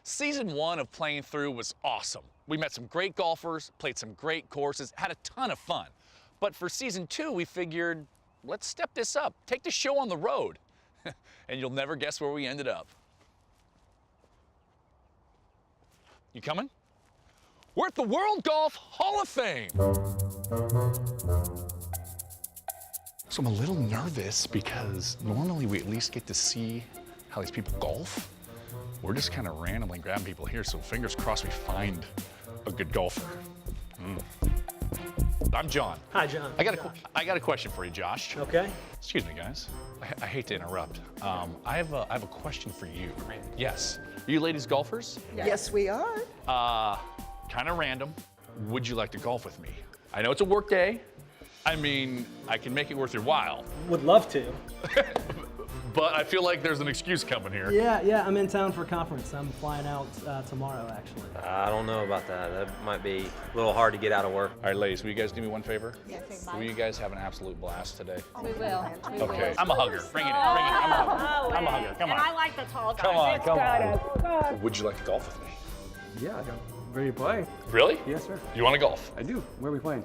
Season 1 of Playing Through was awesome. We met some great golfers, played some great courses, had a ton of fun. But for Season 2, we figured, let's step this up, take the show on the road. And you'll never guess where we ended up. You coming? We're at the World Golf Hall of Fame. So I'm a little nervous because normally we at least get to see how these people golf. We're just kind of randomly grabbing people here, so fingers crossed we find a good golfer. I'm John. Hi, John. I got a question for you, Josh. Okay. Excuse me, guys. I hate to interrupt. I have a question for you. Yes. Are you ladies golfers? Yes, we are. Kind of random. Would you like to golf with me? I know it's a work day. I mean, I can make it worth your while. Would love to. But I feel like there's an excuse coming here. Yeah, I'm in town for a conference. I'm flying out tomorrow, actually. I don't know about that. That might be a little hard to get out of work. All right, ladies, will you guys do me one favor? Yes. Will you guys have an absolute blast today? We will. Okay, I'm a hugger. Bring it in. I'm a hugger. Come on. And I like the tall guys. Come on. Would you like to golf with me? Yeah, I'm ready to play. Really? Yes, sir. You want to golf? I do. Where are we playing?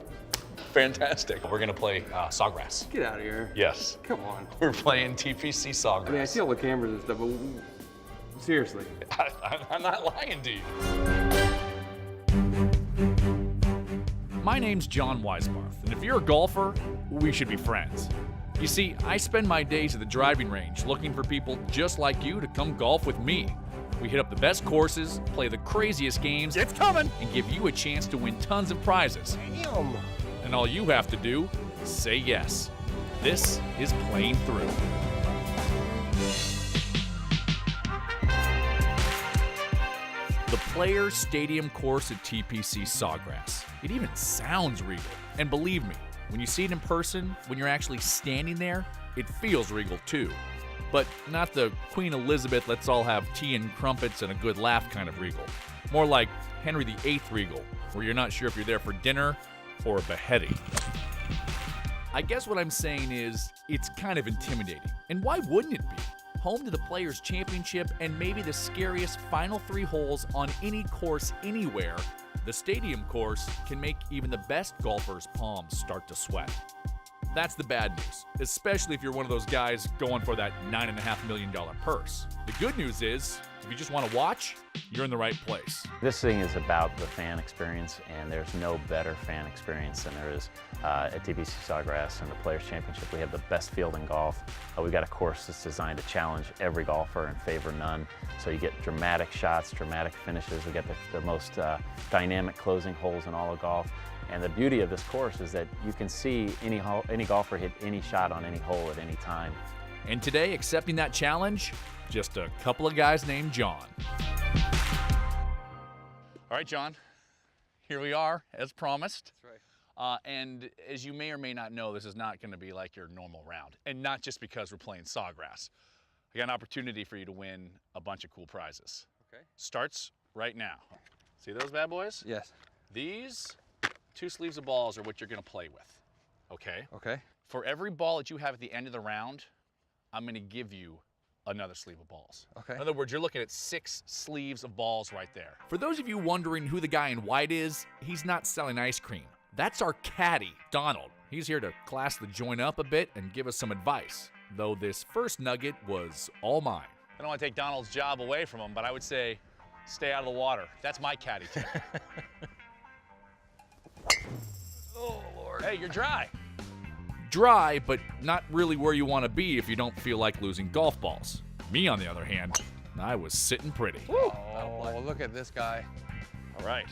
Fantastic. We're gonna play Sawgrass. Get out of here. Yes. Come on. We're playing TPC Sawgrass. I mean, I see all the cameras and stuff, but seriously. I'm not lying to you. My name's John Weisbarth, and if you're a golfer, we should be friends. You see, I spend my days at the driving range looking for people just like you to come golf with me. We hit up the best courses, play the craziest games, it's coming, and give you a chance to win tons of prizes. Damn. And all you have to do is say yes. This is Playing Through. The Players Stadium course at TPC Sawgrass. It even sounds regal. And believe me, when you see it in person, when you're actually standing there, it feels regal too. But not the Queen Elizabeth, let's all have tea and crumpets and a good laugh kind of regal. More like Henry VIII regal, where you're not sure if you're there for dinner or a beheading. I guess what I'm saying is, it's kind of intimidating. And why wouldn't it be? Home to the Players' Championship and maybe the scariest final 3 holes on any course anywhere, the stadium course can make even the best golfers' palms start to sweat. That's the bad news, especially if you're one of those guys going for that $9.5 million purse. The good news is, if you just want to watch, you're in the right place. This thing is about the fan experience, and there's no better fan experience than there is at TPC Sawgrass and the Players' Championship. We have the best field in golf. We've got a course that's designed to challenge every golfer and favor none. So you get dramatic shots, dramatic finishes. We got the most dynamic closing holes in all of golf. And the beauty of this course is that you can see any golfer hit any shot on any hole at any time. And today, accepting that challenge, just a couple of guys named John. All right, John, here we are, as promised. That's right. And as you may or may not know, this is not going to be like your normal round. And not just because we're playing Sawgrass. I got an opportunity for you to win a bunch of cool prizes. Okay. Starts right now. See those bad boys? Yes. These 2 sleeves of balls are what you're going to play with. Okay? Okay. For every ball that you have at the end of the round, I'm going to give you another sleeve of balls. Okay. In other words, you're looking at 6 sleeves of balls right there. For those of you wondering who the guy in white is, he's not selling ice cream. That's our caddy, Donald. He's here to class the joint up a bit and give us some advice, though this first nugget was all mine. I don't want to take Donald's job away from him, but I would say stay out of the water. That's my caddy tip. Oh, Lord. Hey, you're dry. Dry, but not really where you want to be if you don't feel like losing golf balls. Me, on the other hand, I was sitting pretty. Oh, look at this guy. All right.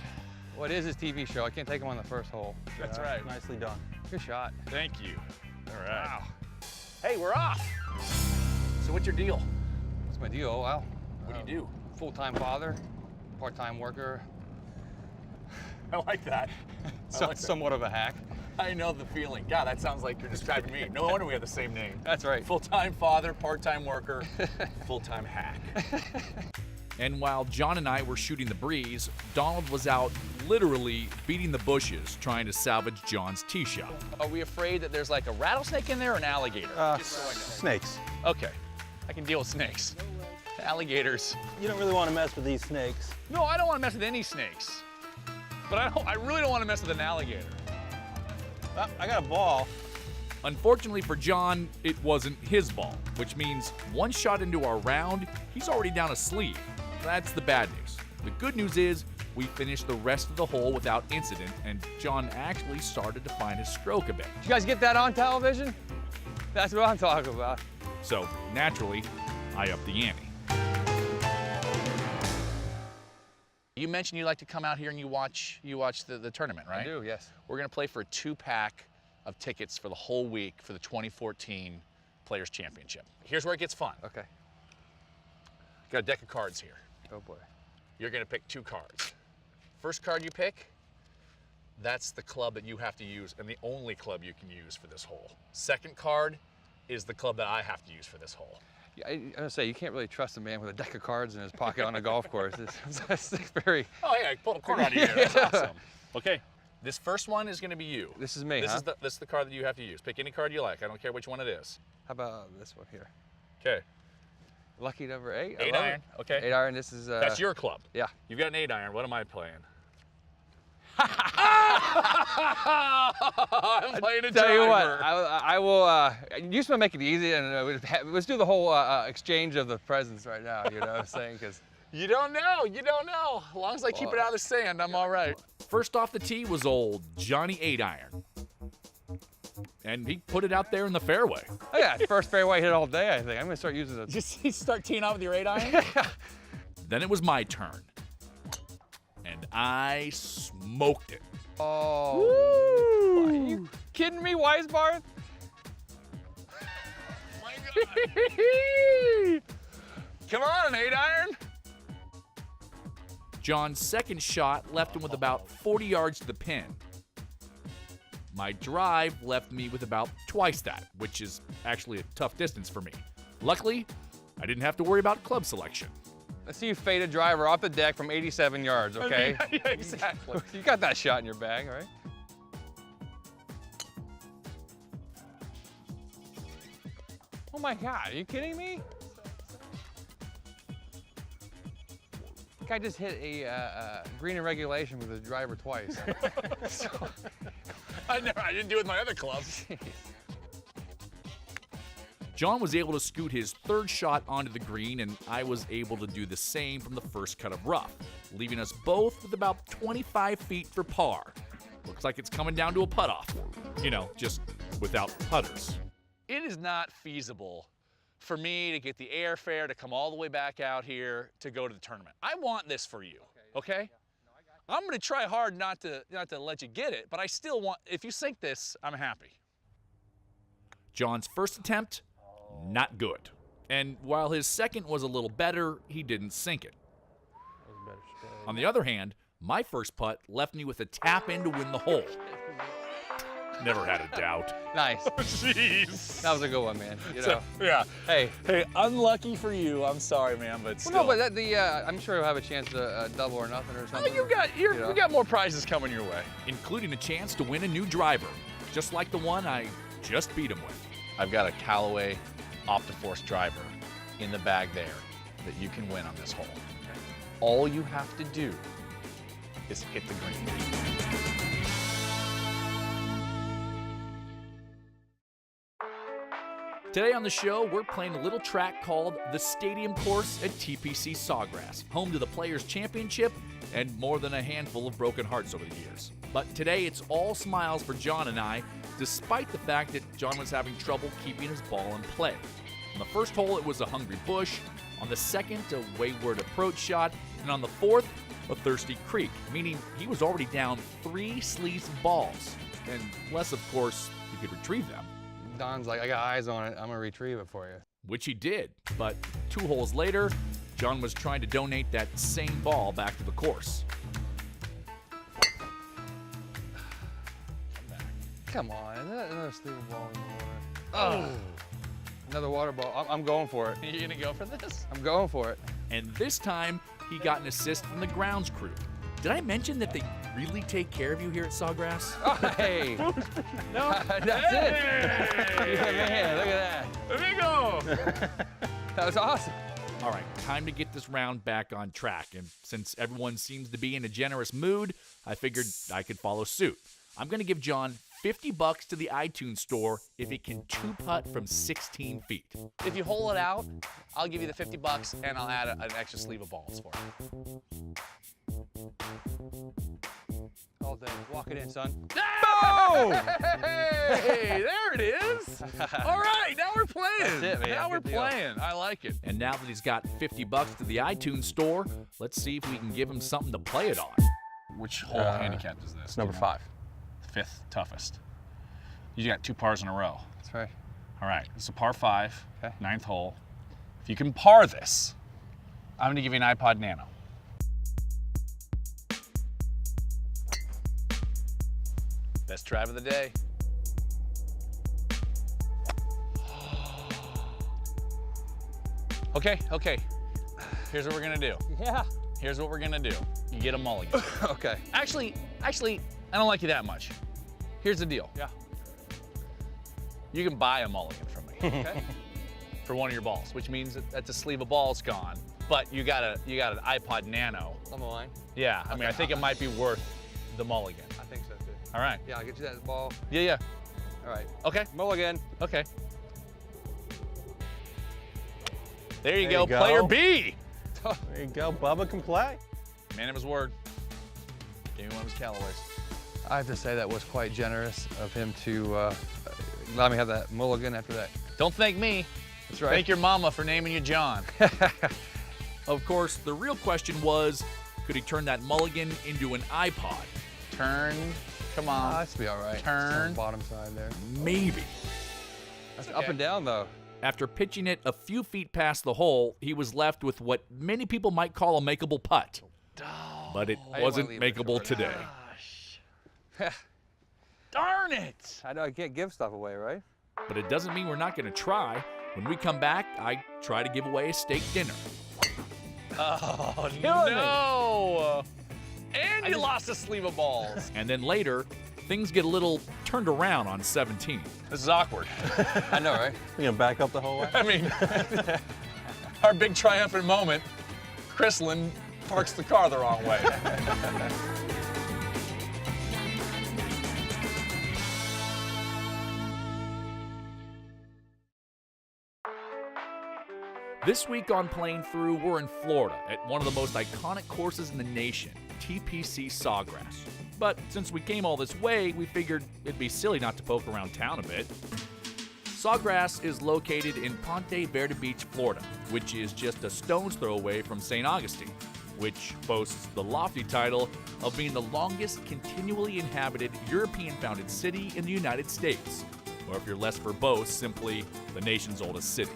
What is his TV show? I can't take him on the first hole. That's right. Nicely done. Good shot. Thank you. All right. Wow. Hey, we're off. So what's your deal? What's my deal? Well, What do you do? full-time father, part-time worker, I like that. somewhat of a hack. I know the feeling. God, that sounds like you're describing me. No wonder we have the same name. That's right. Full-time father, part-time worker, full-time hack. And while John and I were shooting the breeze, Donald was out literally beating the bushes trying to salvage John's tee shot. Are we afraid that there's like a rattlesnake in there or an alligator? Snakes. Okay, I can deal with snakes. alligators. You don't really want to mess with these snakes. No, I don't want to mess with any snakes. But I really don't want to mess with an alligator. I got a ball. Unfortunately for John, it wasn't his ball, which means one shot into our round, he's already down a sleeve. That's the bad news. The good news is we finished the rest of the hole without incident, and John actually started to find his stroke a bit. Did you guys get that on television? That's what I'm talking about. So, naturally, I upped the ante. You mentioned you like to come out here and you watch the tournament, right? I do, yes. We're gonna play for a 2-pack of tickets for the whole week for the 2014 Players Championship. Here's where it gets fun. Okay. Got a deck of cards here. Oh boy. You're gonna pick 2 cards. First card you pick, that's the club that you have to use and the only club you can use for this hole. Second card is the club that I have to use for this hole. Yeah, I'm gonna say, you can't really trust a man with a deck of cards in his pocket on a golf course. It's very... Oh yeah, I pulled a card out of here. That's awesome. Okay, this first one is gonna be you. This is me, This huh? is the card that you have to use. Pick any card you like. I don't care which one it is. How about this one here? Okay. Lucky number 8. I 8 love iron. it. Okay. 8 iron, this is... That's your club. Yeah. You've got an 8 iron. What am I playing? I'm playing a driver. Tell you what, I will, you just want to make it easy, and let's do the whole exchange of the presents right now, you know what I'm saying? Because You don't know. You don't know. As long as I keep it out of the sand, I'm all right. First off the tee was old Johnny 8 iron. And he put it out there in the fairway. oh yeah, first fairway hit all day, I think. I'm going to start using it. Just start teeing out with your 8 iron? Then it was my turn. And I smoked it. Oh. Are you kidding me, Weisbarth? My God. Come on, 8 iron. John's second shot left him with about 40 yards to the pin. My drive left me with about twice that, which is actually a tough distance for me. Luckily, I didn't have to worry about club selection. Let's see you fade a driver off the deck from 87 yards, okay? I mean, yeah, exactly. You got that shot in your bag, right? Oh my God, are you kidding me? The guy just hit a green in regulation with his driver twice. So, I didn't do it with my other clubs. John was able to scoot his third shot onto the green, and I was able to do the same from the first cut of rough, leaving us both with about 25 feet for par. Looks like it's coming down to a putt-off. You know, just without putters. It is not feasible for me to get the airfare to come all the way back out here to go to the tournament. I want this for you, okay? I'm gonna try hard not to let you get it, but I still want, if you sink this, I'm happy. John's first attempt, not good. And while his second was a little better, he didn't sink it. On the other hand, my first putt left me with a tap in to win the hole. Never had a doubt. nice. Jeez. That was a good one, man. You know. Yeah. Hey. Hey, unlucky for you. I'm sorry, man, but still. Well, no, but I'm sure you'll have a chance to double or nothing or Oh, something. you got more prizes coming your way, including a chance to win a new driver, just like the one I just beat him with. I've got a Callaway Optiforce driver in the bag there that you can win on this hole. All you have to do is hit the green. Today on the show, we're playing a little track called the Stadium Course at TPC Sawgrass, home to the Players Championship and more than a handful of broken hearts over the years. But today, it's all smiles for John and I, despite the fact that John was having trouble keeping his ball in play. On the first hole, it was a hungry bush. On the second, a wayward approach shot. And on the fourth, a thirsty creek, meaning he was already down 3 sleeves of balls. Unless, of course, he could retrieve them. Don's like, I got eyes on it. I'm gonna retrieve it for you. Which he did, but 2 holes later, John was trying to donate that same ball back to the course. Come on, another sleeve of ball in the water. Oh, another water ball. I'm going for it. You gonna go for this? I'm going for it. And this time, he got an assist from the grounds crew. Did I mention that they really take care of you here at Sawgrass? Oh, hey. No? That's it. Yeah, man, look at that. There we go. That was awesome. All right, time to get this round back on track. And since everyone seems to be in a generous mood, I figured I could follow suit. I'm going to give John $50 to the iTunes store if he can two-putt from 16 feet. If you hole it out, I'll give you the $50 and I'll add an extra sleeve of balls for you. All day. Walk it in, son. Boom! Hey, there it is. All right, now we're playing. That's it, man. Now we're Good deal. playing. I like it. And now that he's got $50 to the iTunes store, let's see if we can give him something to play it on. Which hole handicap is this? It's number 5. Fifth toughest. You got 2 pars in a row. That's right. All right, it's a par 5, Okay. 9th hole. If you can par this, I'm gonna give you an iPod Nano. Best drive of the day. Okay. Here's what we're gonna do. Yeah. Here's what we're gonna do. You get a mulligan. Okay. Actually, I don't like you that much. Here's the deal. Yeah. You can buy a mulligan from me, okay? For one of your balls, which means that's a sleeve of balls gone. But you got an iPod Nano. On the line. Yeah, I mean, I think it might be worth the mulligan. I think so too. All right. Yeah, I'll get you that ball. Yeah. All right. Okay. Mulligan. Okay. There you There go, you go. player B. There you go, Bubba can play. Man of his word. Gave me one of his Callaways. I have to say that was quite generous of him to allow me to have that mulligan after that. Don't thank me. That's right. Thank your mama for naming you John. Of course, the real question was, could he turn that mulligan into an iPod? Turn. Come on. That's be all right. Turn. It's on the bottom side there. Maybe. That's up and down though. After pitching it a few feet past the hole, he was left with what many people might call a makeable putt. But it I didn't wasn't wanna leave it makeable short. today. Darn it. I know I can't give stuff away, right? But it doesn't mean we're not going to try. When we come back, I try to give away a steak dinner. Oh, no. And you lost a sleeve of balls. And then later, things get a little turned around on 17. This is awkward. I know, right? You gonna back up the whole way? I mean, our big triumphant moment, Chrislyn parks the car the wrong way. This week on Playing Through, we're in Florida at one of the most iconic courses in the nation, TPC Sawgrass. But since we came all this way, we figured it'd be silly not to poke around town a bit. Sawgrass is located in Ponte Verde Beach, Florida, which is just a stone's throw away from St. Augustine, which boasts the lofty title of being the longest continually inhabited European-founded city in the United States, or if you're less verbose, simply the nation's oldest city.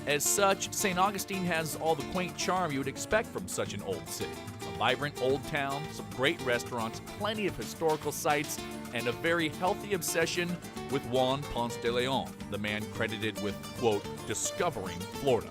As such, St. Augustine has all the quaint charm you would expect from such an old city. A vibrant old town, some great restaurants, plenty of historical sites, and a very healthy obsession with Juan Ponce de Leon, the man credited with, quote, discovering Florida.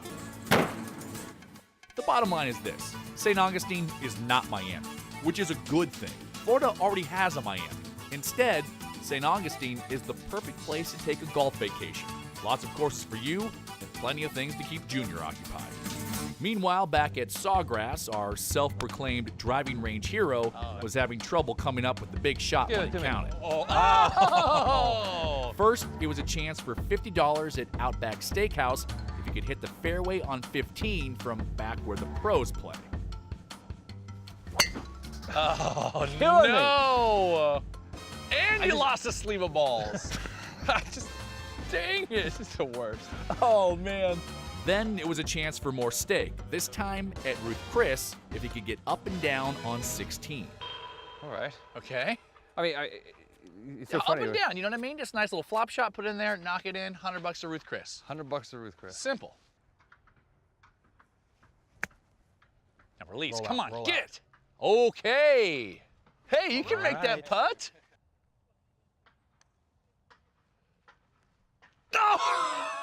The bottom line is this: St. Augustine is not Miami, which is a good thing. Florida already has a Miami. Instead, St. Augustine is the perfect place to take a golf vacation. Lots of courses for you, and plenty of things to keep Junior occupied. Meanwhile, back at Sawgrass, our self-proclaimed driving range hero was having trouble coming up with the big shot when he counted. First, it was a chance for $50 at Outback Steakhouse if you could hit the fairway on 15 from back where the pros play. Oh, no. And you lost a sleeve of balls. Dang it. This is the worst. Oh, man. Then it was a chance for more steak, this time at Ruth Chris if he could get up and down on 16. All right. Okay. I mean, it's so Up funny. and down, you know what I mean? Just a nice little flop shot, put it in there, knock it in, $100 to Ruth Chris. $100 to Ruth Chris. Simple. Now release, Roll come out, on, roll get out. it. Okay. Hey, you can make that right. putt. Oh!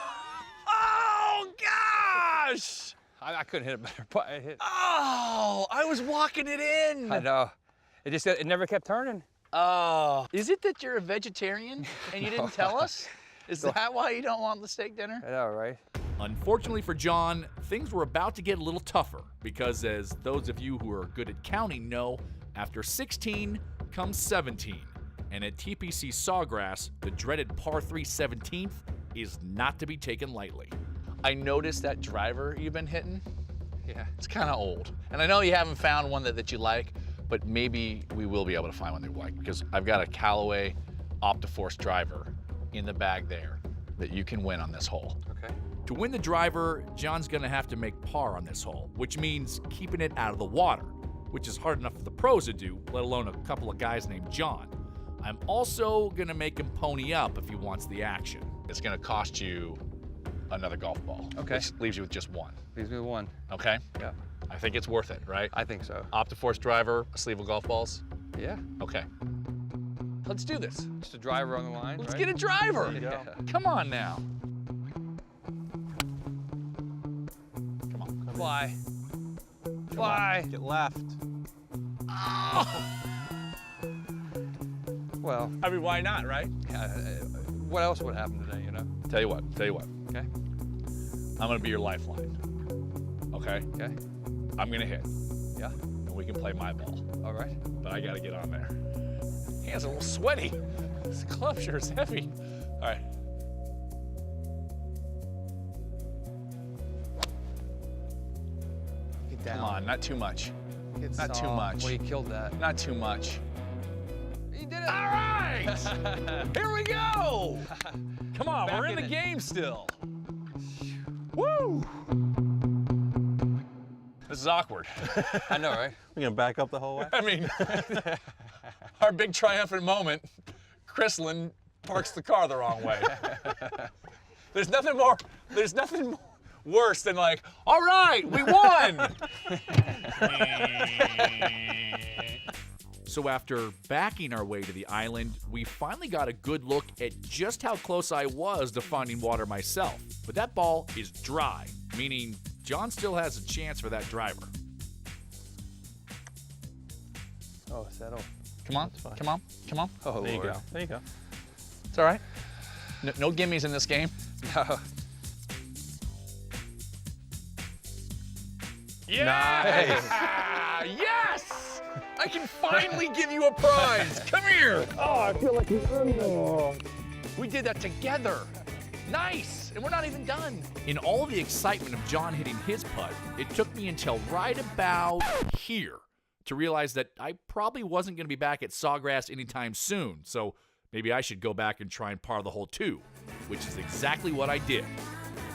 Oh, gosh! I couldn't hit a better putt. I hit. Oh, I was walking it in. I know. It never kept turning. Oh. Is it that you're a vegetarian and you didn't tell us? Is No. that why you don't want the steak dinner? I know, right? Unfortunately for John, things were about to get a little tougher because, as those of you who are good at counting know, after 16 comes 17. And at TPC Sawgrass, the dreaded par 3 17th is not to be taken lightly. I noticed that driver you've been hitting. Yeah. It's kind of old. And I know you haven't found one that you like, but maybe we will be able to find one that you like, because I've got a Callaway Optiforce driver in the bag there that you can win on this hole. Okay. To win the driver, John's going to have to make par on this hole, which means keeping it out of the water, which is hard enough for the pros to do, let alone a couple of guys named John. I'm also going to make him pony up if he wants the action. It's going to cost you another golf ball. Okay. Which leaves you with just one. Leaves me with one. Okay? Yeah. I think it's worth it, right? I think so. Optiforce driver, a sleeve of golf balls. Yeah. Okay. Let's do this. Just a driver on the line. Let's right? get a driver. There you go. Come on now. Come on. Fly. Fly. Get left. Well, I mean, why not, right? what else would happen today, you know? Tell you what. Okay. I'm gonna be your lifeline. Okay? Okay. I'm gonna hit, Yeah. and we can play my ball. All right. But I gotta get on there. Hands are a little sweaty. This club sure is heavy. All right. Get down. Come on, not too much. Get not too soft. much. Well, you killed that. Not too much. You did it. All right! Here we go! Come on, Back we're in in the it. game still. Woo! This is awkward. I know, right? We're gonna back up the whole way. I mean, our big triumphant moment, Chrislyn parks the car the wrong way. There's nothing worse than like, all right, we won! So after backing our way to the island, we finally got a good look at just how close I was to finding water myself. But that ball is dry, meaning John still has a chance for that driver. Oh, settle. Come on, come on, come on. Oh, There you Lord. go. There you go. It's all right. No gimmies in this game. No. Yes! Yes! I can finally give you a prize. Come here. Oh, I feel like we did that together. Nice, and we're not even done. In all the excitement of John hitting his putt, it took me until right about here to realize that I probably wasn't going to be back at Sawgrass anytime soon, so maybe I should go back and try and par the hole too, which is exactly what I did,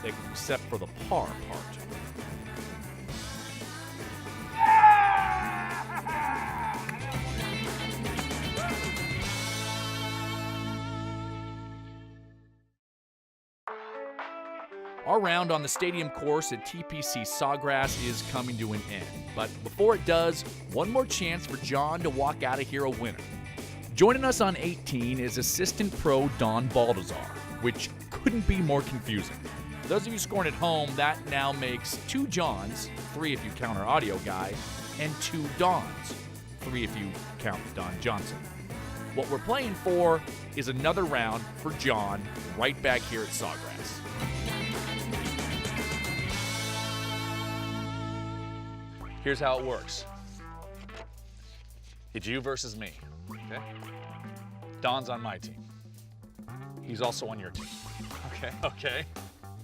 except for the par part. Our round on the stadium course at TPC Sawgrass is coming to an end. But before it does, one more chance for John to walk out of here a winner. Joining us on 18 is assistant pro Don Baldassar, which couldn't be more confusing. For those of you scoring at home, that now makes 2 Johns, 3 if you count our audio guy, and 2 Dons, 3 if you count Don Johnson. What we're playing for is another round for John right back here at Sawgrass. Here's how it works. It's you versus me. Okay. Don's on my team. He's also on your team. Okay. Okay?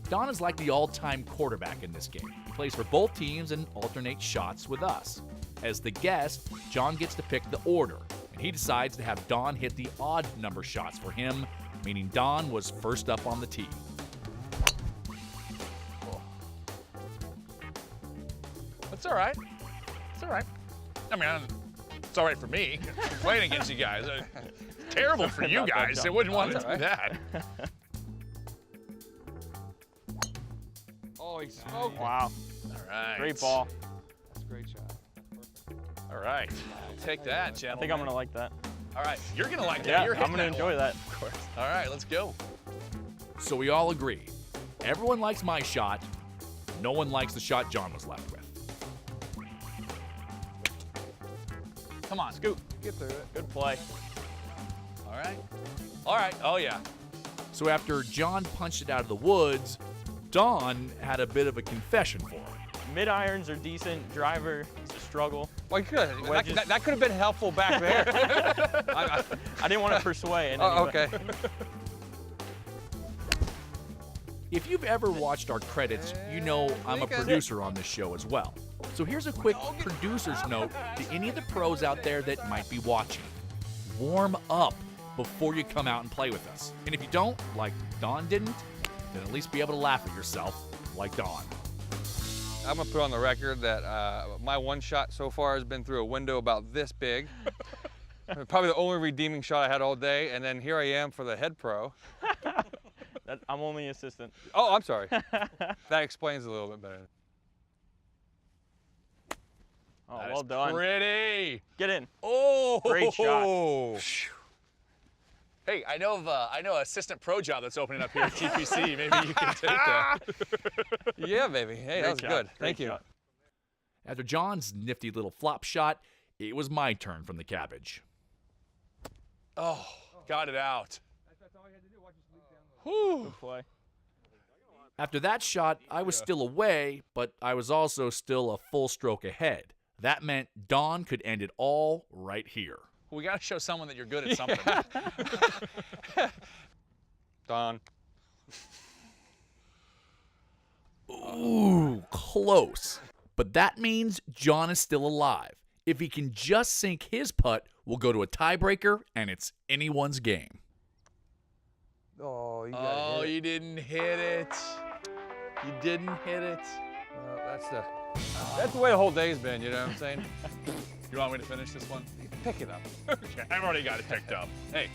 Don is like the all-time quarterback in this game. He plays for both teams and alternates shots with us. As the guest, John gets to pick the order, and he decides to have Don hit the odd number shots for him, meaning Don was first up on the tee. That's all right. It's all right. I mean, it's all right for me playing against you guys. Terrible for you guys. I wouldn't want to do that. Oh, he smoked it. Wow. All right. Great ball. That's a great shot. All right. Take that, I gentlemen. think I'm gonna like that. All right. You're going to like that. Yeah, You're I'm hitting gonna that enjoy one. that. Of course. All right. Let's go. So we all agree. Everyone likes my shot. No one likes the shot John was left with. Come on. Scoot. Get through it. Good play. All right. All right. Oh, yeah. So after John punched it out of the woods, Don had a bit of a confession for him. Mid-irons are decent. Driver, it's a struggle. Well, good. Wedges. That could have been helpful back there. I didn't want to persuade. Oh, okay. If you've ever watched our credits, you know I'm a producer on this show as well. So here's a quick producer's note to any of the pros out there that might be watching. Warm up before you come out and play with us. And if you don't, like Don didn't, then at least be able to laugh at yourself like Don. I'm gonna put on the record that my one shot so far has been through a window about this big. Probably the only redeeming shot I had all day, and then here I am for the head pro. I'm only assistant. Oh, I'm sorry. That explains a little bit better. Oh, well done. Pretty. Get in. Oh, Great shot. Hey, I know an assistant pro job that's opening up here at TPC. Maybe you can take that. Yeah, baby. Hey, that was good. Thank you. Shot. After John's nifty little flop shot, it was my turn from the cabbage. Oh, got it out. That's all you had to do. Watch it leak down. Good play. After that shot, I was still away, but I was also still a full stroke ahead. That meant Don could end it all right here. We got to show someone that you're good at something. Don. Ooh, close. But that means John is still alive. If he can just sink his putt, we'll go to a tiebreaker, and it's anyone's game. Oh, you Oh, you didn't hit it. You didn't hit it. That's the way the whole day's been, you know what I'm saying? You want me to finish this one? Pick it up. Okay, I've already got it picked up. Hey,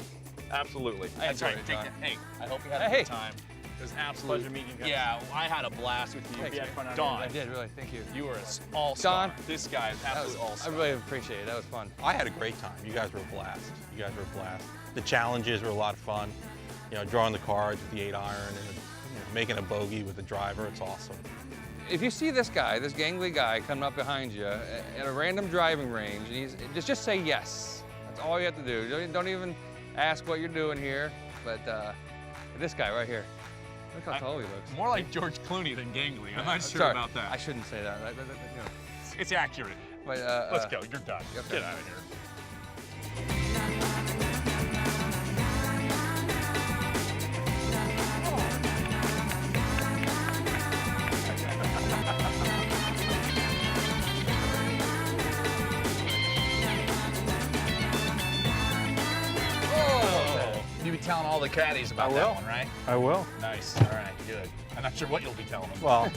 absolutely. That's right, John. Hey, I hope you had a Hey. good time. It was absolutely Pleasure meeting you guys. Yeah, I had a blast with you. We had fun out Don, I did, really. Thank you. you were an all-star. Don. This guy is absolute I all-star. really appreciate it. That was fun. I had a great time. You guys were a blast. You guys were a blast. The challenges were a lot of fun. You know, drawing the cards with the 8-iron and making a bogey with the driver. It's awesome. If you see this guy, this gangly guy coming up behind you at a random driving range, and just say yes. That's all you have to do. Don't even ask what you're doing here. But this guy right here, look how tall he looks. More like George Clooney than gangly. I'm not sure Sorry, about that. I shouldn't say that. You know. It's accurate. But, Let's go. You're done. Okay. Get out of here. You'll be telling all the caddies about that one, right? I will. Nice. All right, good. I'm not sure what you'll be telling them. Well,